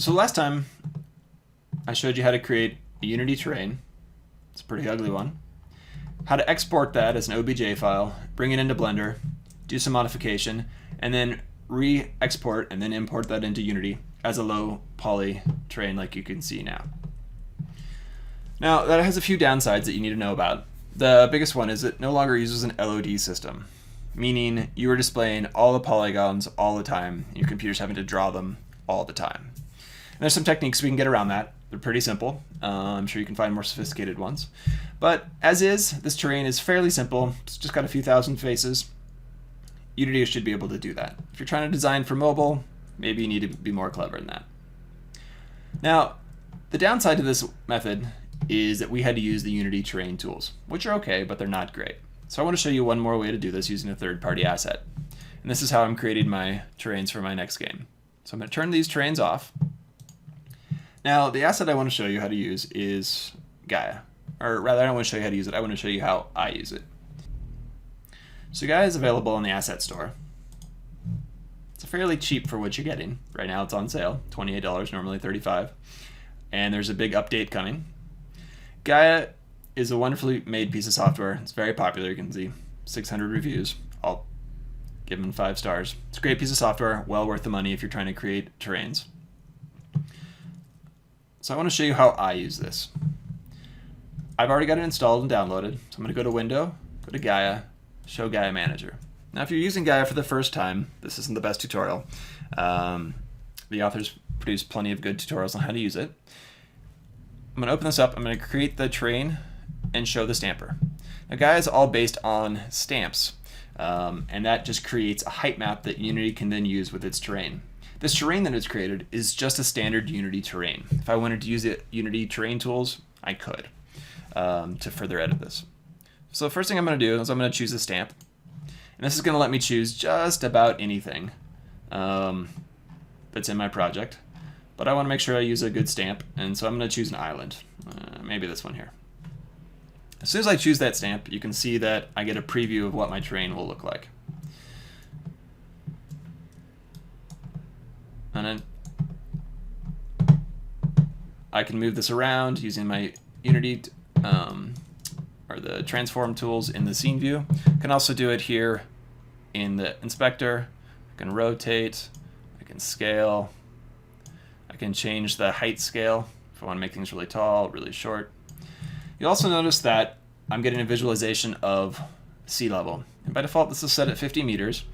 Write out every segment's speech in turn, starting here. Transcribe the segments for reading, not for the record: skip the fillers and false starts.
So last time I showed you how to create a Unity terrain. It's a pretty ugly one. How to export that as an OBJ file, bring it into Blender, do some modification, and then re-export and then import that into Unity as a low poly terrain like you can see now. Now that has a few downsides that you need to know about. The biggest one is it no longer uses an LOD system, meaning you are displaying all the polygons all the time. Your computer's having to draw them all the time. And there's some techniques we can get around that. They're pretty simple. I'm sure you can find more sophisticated ones. But as is, this terrain is fairly simple. It's just got a few thousand faces. Unity should be able to do that. If you're trying to design for mobile, maybe you need to be more clever than that. Now, the downside to this method is that we had to use the Unity terrain tools, which are okay, but they're not great. So I want to show you one more way to do this using a third-party asset. And this is how I'm creating my terrains for my next game. So I'm going to turn these terrains off. Now, the asset I want to show you how to use is Gaia. Or rather, I don't want to show you how to use it, I want to show you how I use it. So Gaia is available in the asset store. It's fairly cheap for what you're getting. Right now it's on sale, $28, normally $35. And there's a big update coming. Gaia is a wonderfully made piece of software. It's very popular, you can see 600 reviews. I'll give them 5 stars. It's a great piece of software, well worth the money if you're trying to create terrains. So I want to show you how I use this. I've already got it installed and downloaded, so I'm going to go to Window, go to Gaia, Show Gaia Manager. Now if you're using Gaia for the first time, this isn't the best tutorial. The authors produced plenty of good tutorials on how to use it. I'm going to open this up, I'm going to create the terrain and show the stamper. Now Gaia is all based on stamps, and that just creates a height map that Unity can then use with its terrain. This terrain that it's created is just a standard Unity terrain. If I wanted to use the Unity terrain tools, I could to further edit this. So the first thing I'm going to do is I'm going to choose a stamp. And this is going to let me choose just about anything that's in my project. But I want to make sure I use a good stamp, and so I'm going to choose an island. Maybe this one here. As soon as I choose that stamp, you can see that I get a preview of what my terrain will look like. And then I can move this around using my Unity or the transform tools in the scene view. I can also do it here in the inspector. I can rotate, I can scale, I can change the height scale if I want to make things really tall, really short. You'll also notice that I'm getting a visualization of sea level. And by default, this is set at 50 meters,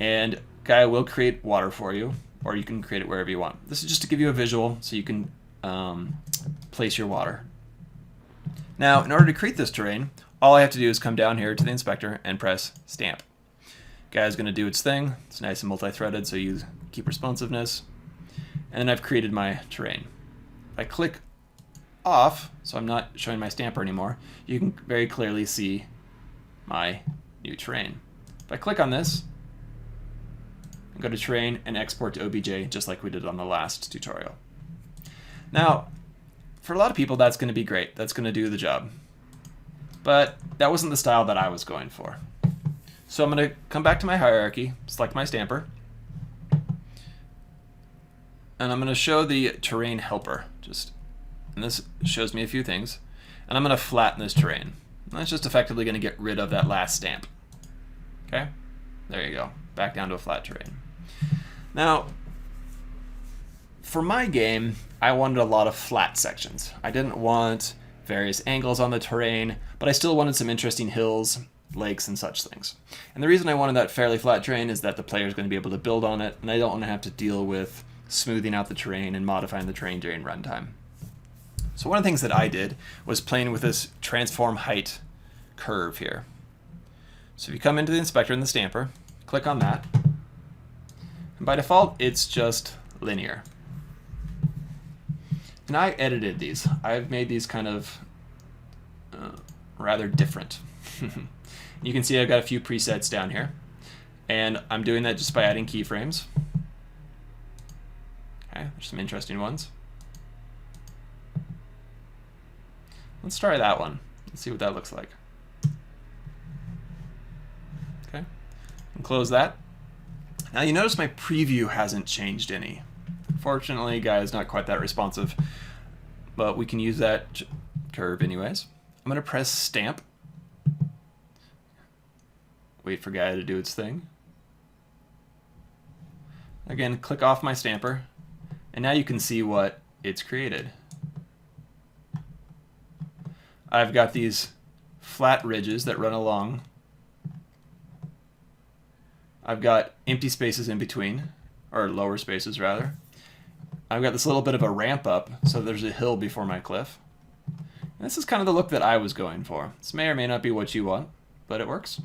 and Gaia will create water for you, or you can create it wherever you want. This is just to give you a visual so you can place your water. Now, in order to create this terrain, all I have to do is come down here to the inspector and press stamp. Gaia is going to do its thing. It's nice and multi-threaded, so you keep responsiveness. And then I've created my terrain. If I click off, so I'm not showing my stamper anymore, you can very clearly see my new terrain. If I click on this, and go to terrain and export to OBJ, just like we did on the last tutorial. Now, for a lot of people, that's going to be great. That's going to do the job. But that wasn't the style that I was going for. So I'm going to come back to my hierarchy, select my stamper, and I'm going to show the terrain helper. And this shows me a few things. And I'm going to flatten this terrain. And that's just effectively going to get rid of that last stamp. Okay? There you go. Back down to a flat terrain. Now, for my game, I wanted a lot of flat sections. I didn't want various angles on the terrain, but I still wanted some interesting hills, lakes, and such things. And the reason I wanted that fairly flat terrain is that the player is going to be able to build on it, and I don't want to have to deal with smoothing out the terrain and modifying the terrain during runtime. So one of the things that I did was playing with this transform height curve here. So if you come into the inspector and the stamper, click on that, and by default, it's just linear. And I edited these. I've made these kind of rather different. You can see I've got a few presets down here, and I'm doing that just by adding keyframes. Okay, there's some interesting ones. Let's try that one. Let's see what that looks like. Okay, and close that. Now you notice my preview hasn't changed any. Unfortunately, Gaia is not quite that responsive, but we can use that curve anyways. I'm going to press stamp. Wait for Gaia to do its thing. Again, click off my stamper, and now you can see what it's created. I've got these flat ridges that run along. I've got empty spaces in between, or lower spaces rather. I've got this little bit of a ramp up, so there's a hill before my cliff. And this is kind of the look that I was going for. This may or may not be what you want, but it works.